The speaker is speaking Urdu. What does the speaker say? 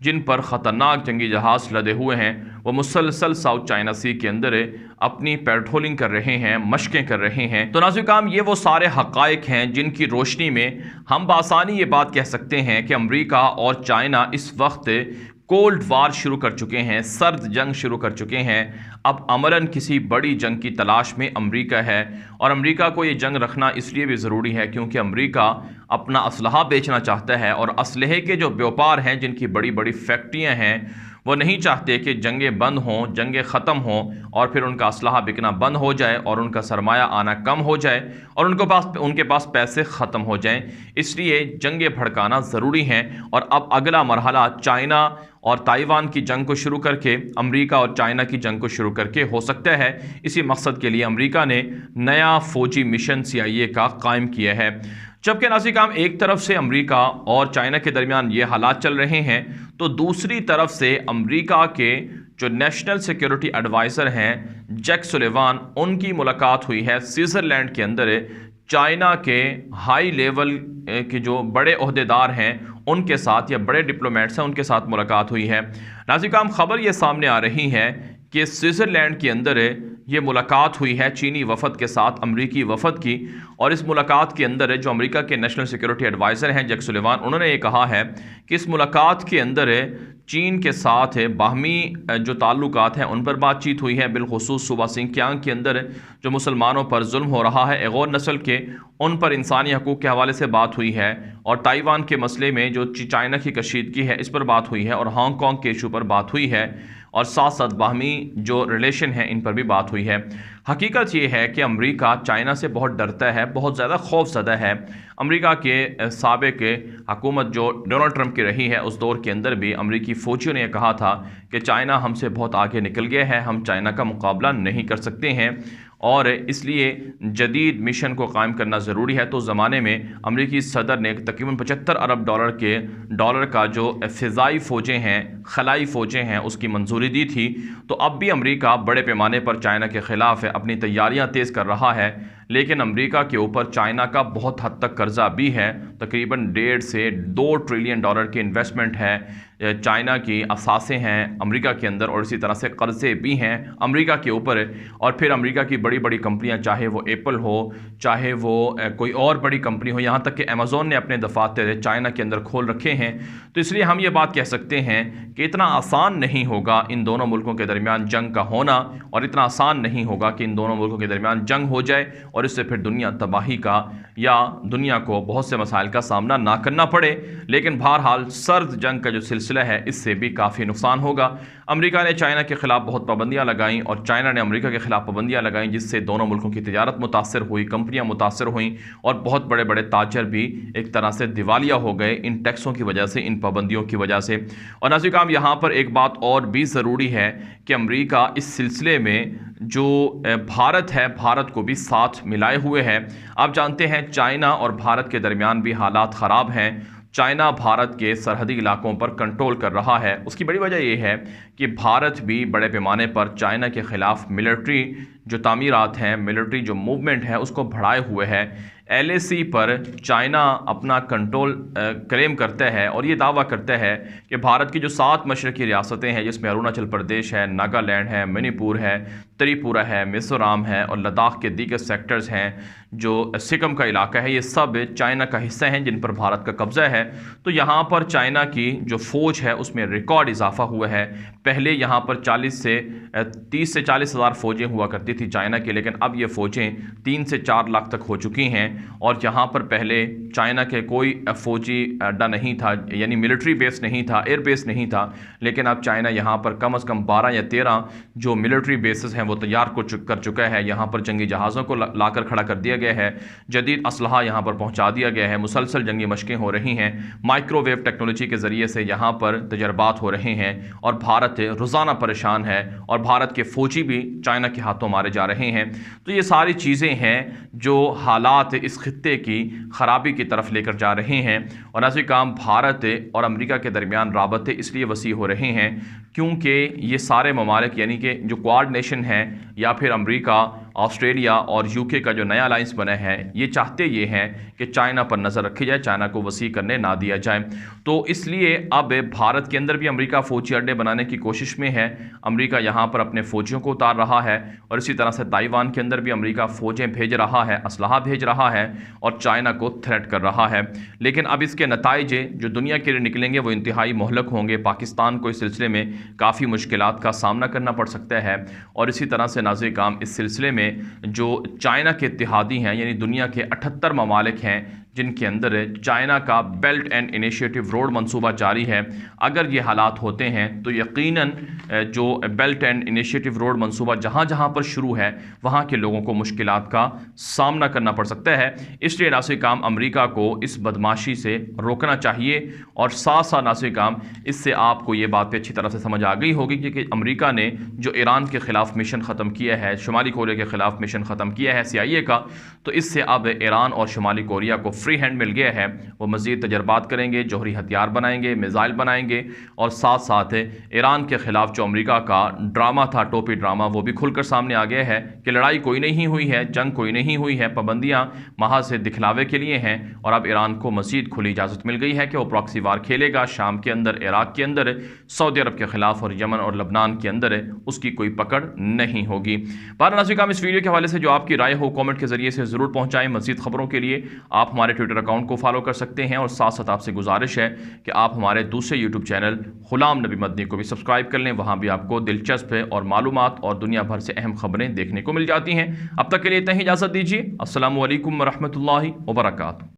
جن پر خطرناک جنگی جہاز لدے ہوئے ہیں، وہ مسلسل ساؤتھ چائنا سی کے اندر اپنی پیٹرولنگ کر رہے ہیں، مشقیں کر رہے ہیں۔ تو ناظرین کرام، یہ وہ سارے حقائق ہیں جن کی روشنی میں ہم بآسانی یہ بات کہہ سکتے ہیں کہ امریکہ اور چائنا اس وقت کولڈ وار شروع کر چکے ہیں، سرد جنگ شروع کر چکے ہیں۔ اب عملاً کسی بڑی جنگ کی تلاش میں امریکہ ہے، اور امریکہ کو یہ جنگ رکھنا اس لیے بھی ضروری ہے کیونکہ امریکہ اپنا اسلحہ بیچنا چاہتا ہے، اور اسلحے کے جو بیوپار ہیں، جن کی بڑی بڑی فیکٹریاں ہیں، وہ نہیں چاہتے کہ جنگیں بند ہوں، جنگیں ختم ہوں اور پھر ان کا اسلحہ بکنا بند ہو جائے اور ان کا سرمایہ آنا کم ہو جائے اور ان کے پاس پیسے ختم ہو جائیں۔ اس لیے جنگیں بھڑکانا ضروری ہیں، اور اب اگلا مرحلہ چائنا اور تائیوان کی جنگ کو شروع کر کے امریکہ اور چائنا کی جنگ کو شروع کر کے ہو سکتا ہے۔ اسی مقصد کے لیے امریکہ نے نیا فوجی مشن CIA کا قائم کیا ہے۔ جبکہ ناظرین کرام، ایک طرف سے امریکہ اور چائنا کے درمیان یہ حالات چل رہے ہیں، تو دوسری طرف سے امریکہ کے جو نیشنل سیکیورٹی ایڈوائزر ہیں جیک سولیوان، ان کی ملاقات ہوئی ہے سوئٹزرلینڈ کے اندر چائنا کے ہائی لیول کے جو بڑے عہدیدار ہیں ان کے ساتھ، یا بڑے ڈپلومیٹس ہیں ان کے ساتھ ملاقات ہوئی ہے۔ ناظرین کرام، خبر یہ سامنے آ رہی ہے کہ سوئٹزرلینڈ کے اندر یہ ملاقات ہوئی ہے چینی وفد کے ساتھ امریکی وفد کی، اور اس ملاقات کے اندر جو امریکہ کے نیشنل سیکیورٹی ایڈوائزر ہیں جیک سولیوان، انہوں نے یہ کہا ہے کہ اس ملاقات کے اندر چین کے ساتھ باہمی جو تعلقات ہیں ان پر بات چیت ہوئی ہے، بالخصوص صوبہ سنکیانگ کے اندر جو مسلمانوں پر ظلم ہو رہا ہے ایغور نسل کے، ان پر انسانی حقوق کے حوالے سے بات ہوئی ہے، اور تائیوان کے مسئلے میں جو چائنا کی کشیدگی ہے اس پر بات ہوئی ہے، اور ہانگ کانگ کے ایشو پر بات ہوئی ہے، اور ساتھ ساتھ باہمی جو ریلیشن ہیں ان پر بھی بات ہوئی ہے۔ حقیقت یہ ہے کہ امریکہ چائنا سے بہت ڈرتا ہے، بہت زیادہ خوف زدہ ہے۔ امریکہ کے سابق حکومت جو ڈونلڈ ٹرمپ کی رہی ہے، اس دور کے اندر بھی امریکی فوجیوں نے یہ کہا تھا کہ چائنا ہم سے بہت آگے نکل گیا ہے، ہم چائنا کا مقابلہ نہیں کر سکتے ہیں، اور اس لیے جدید مشن کو قائم کرنا ضروری ہے۔ تو اس زمانے میں امریکی صدر نے تقریباً 75 ارب ڈالر کا جو فضائی فوجیں ہیں، خلائی فوجیں ہیں، اس کی منظوری دی تھی۔ تو اب بھی امریکہ بڑے پیمانے پر چائنا کے خلاف اپنی تیاریاں تیز کر رہا ہے، لیکن امریکہ کے اوپر چائنا کا بہت حد تک قرضہ بھی ہے، تقریباً 1.5 سے 2 ٹریلین ڈالر کی انویسٹمنٹ ہے، چائنا کی اثاثے ہیں امریکہ کے اندر، اور اسی طرح سے قرضے بھی ہیں امریکہ کے اوپر، اور پھر امریکہ کی بڑی بڑی کمپنیاں، چاہے وہ ایپل ہو، چاہے وہ کوئی اور بڑی کمپنی ہو، یہاں تک کہ ایمیزون نے اپنے دفاتر چائنا کے اندر کھول رکھے ہیں۔ تو اس لیے ہم یہ بات کہہ سکتے ہیں کہ اتنا آسان نہیں ہوگا ان دونوں ملکوں کے درمیان جنگ کا ہونا، اور اتنا آسان نہیں ہوگا کہ ان دونوں ملکوں کے درمیان جنگ ہو جائے اور اس سے پھر دنیا تباہی کا یا دنیا کو بہت سے مسائل کا سامنا نہ کرنا پڑے۔ لیکن بہرحال سرد جنگ کا جو سلسلہ ہے اس سے بھی کافی نقصان ہوگا۔ امریکہ نے چائنا کے خلاف بہت پابندیاں لگائیں، اور چائنا نے امریکہ کے خلاف پابندیاں لگائیں، جس سے دونوں ملکوں کی تجارت متاثر ہوئی، کمپنیاں متاثر ہوئیں، اور بہت بڑے بڑے تاجر بھی ایک طرح سے دیوالیہ ہو گئے ان ٹیکسوں کی وجہ سے، ان پابندیوں کی وجہ سے۔ اور ناظرین کرام، یہاں پر ایک بات اور بھی ضروری ہے کہ امریکہ اس سلسلے میں جو بھارت ہے، بھارت کو بھی ساتھ ملائے ہوئے ہے۔ آپ جانتے ہیں چائنا اور بھارت کے درمیان بھی حالات خراب ہیں۔ چائنا بھارت کے سرحدی علاقوں پر کنٹرول کر رہا ہے۔ اس کی بڑی وجہ یہ ہے کہ بھارت بھی بڑے پیمانے پر چائنا کے خلاف ملٹری جو تعمیرات ہیں، ملٹری جو موومنٹ ہے، اس کو بڑھائے ہوئے ہے۔ LAC پر چائنا اپنا کنٹرول کلیم کرتا ہے، اور یہ دعویٰ کرتا ہے کہ بھارت کی جو 7 مشرقی ریاستیں ہیں، جس میں اروناچل پردیش ہے، ناگالینڈ ہے، منی پور ہے، تریپورہ ہے، میزورام ہے، اور لداخ کے دیگر سیکٹرز ہیں، جو سکم کا علاقہ ہے، یہ سب چائنا کا حصہ ہیں جن پر بھارت کا قبضہ ہے۔ تو یہاں پر چائنا کی جو فوج ہے اس میں ریکارڈ اضافہ ہوا ہے۔ پہلے یہاں پر 30 سے 40 ہزار فوجیں ہوا کرتی تھی چائنا کی، لیکن اب یہ فوجیں 3 سے 4 لاکھ تک ہو چکی ہیں، اور یہاں پر پہلے چائنا کے کوئی فوجی اڈا نہیں تھا، یعنی ملٹری بیس نہیں تھا، ایئر بیس نہیں تھا، لیکن اب چائنا یہاں پر کم از کم 12 یا 13 جو ملٹری بیسز ہیں وہ تیار کر چکا ہے۔ یہاں پر جنگی جہازوں کو لا کر کھڑا کر دیا گیا ہے، جدید اسلحہ یہاں پر پہنچا دیا گیا ہے، مسلسل جنگی مشقیں ہو رہی ہیں، مائکرو ویو ٹیکنالوجی کے ذریعے سے یہاں پر تجربات ہو رہے ہیں، اور بھارت روزانہ پریشان ہے، اور بھارت کے فوجی بھی چائنا کے ہاتھوں مارے جا رہے ہیں۔ تو یہ ساری چیزیں ہیں جو حالات اس خطے کی خرابی کی طرف لے کر جا رہے ہیں، اور ناظرین کرام، بھارت اور امریکہ کے درمیان رابطے اس لیے وسیع ہو رہے ہیں کیونکہ یہ سارے ممالک، یعنی کہ جو کوارڈ نیشن ہیں، یا پھر امریکہ آسٹریلیا اور UK کا جو نیا الائنس بنا ہے یہ چاہتے یہ ہیں کہ چائنا پر نظر رکھی جائے، چائنا کو وسیع کرنے نہ دیا جائے۔ تو اس لیے اب بھارت کے اندر بھی امریکہ فوجی اڈے بنانے کی کوشش میں ہے، امریکہ یہاں پر اپنے فوجیوں کو اتار رہا ہے، اور اسی طرح سے تائیوان کے اندر بھی امریکہ فوجیں بھیج رہا ہے، اسلحہ بھیج رہا ہے اور چائنا کو تھریٹ کر رہا ہے۔ لیکن اب اس کے نتائج جو دنیا کے لیے نکلیں گے وہ انتہائی مہلک ہوں گے، پاکستان کو اس سلسلے میں کافی مشکلات کا سامنا کرنا پڑ سکتا ہے۔ اور اسی طرح سے ناظرین کرام اس سلسلے میں جو چائنا کے اتحادی ہیں، یعنی دنیا کے 78 ممالک ہیں جن کے اندر چائنا کا بیلٹ اینڈ انیشیٹو روڈ منصوبہ جاری ہے، اگر یہ حالات ہوتے ہیں تو یقیناً جو بیلٹ اینڈ انیشیٹو روڈ منصوبہ جہاں جہاں پر شروع ہے وہاں کے لوگوں کو مشکلات کا سامنا کرنا پڑ سکتا ہے۔ اس لیے ناظرین کرام امریکہ کو اس بدماشی سے روکنا چاہیے، اور ساتھ ساتھ ناظرین کرام اس سے آپ کو یہ بات اچھی طرح سے سمجھ آ گئی ہوگی کہ امریکہ نے جو ایران کے خلاف مشن ختم کیا ہے، شمالی کوریا کے خلاف مشن ختم کیا ہے CIA کا، تو اس سے اب ایران اور شمالی کوریا کو فری ہینڈ مل گیا ہے۔ وہ مزید تجربات کریں گے، جوہری ہتھیار بنائیں گے، میزائل بنائیں گے، اور ساتھ ساتھ ایران کے خلاف جو امریکہ کا ڈرامہ تھا، ٹوپی ڈرامہ، وہ بھی کھل کر سامنے آ گیا ہے کہ لڑائی کوئی نہیں ہوئی ہے، جنگ کوئی نہیں ہوئی ہے، پابندیاں محض سے دکھلاوے کے لیے ہیں، اور اب ایران کو مزید کھلی اجازت مل گئی ہے کہ وہ پراکسی وار کھیلے گا شام کے اندر، عراق کے اندر، سعودی عرب کے خلاف، اور یمن اور لبنان کے اندر اس کی کوئی پکڑ نہیں ہوگی۔ بہرحال ناظرین کرام اس ویڈیو کے حوالے سے جو آپ کی رائے ہو کامنٹ کے ذریعے سے ضرور پہنچائیں۔ مزید خبروں کے لیے آپ ہمارے ٹویٹر اکاؤنٹ کو فالو کر سکتے ہیں، اور ساتھ ساتھ آپ سے گزارش ہے کہ آپ ہمارے دوسرے YouTube چینل غلام نبی مدنی کو بھی سبسکرائب کر لیں، وہاں بھی آپ کو دلچسپ اور معلومات اور دنیا بھر سے اہم خبریں دیکھنے کو مل جاتی ہیں۔ اب تک کے لیے اتنا ہی اجازت دیجیے۔ السلام علیکم ورحمۃ اللہ وبرکاتہ۔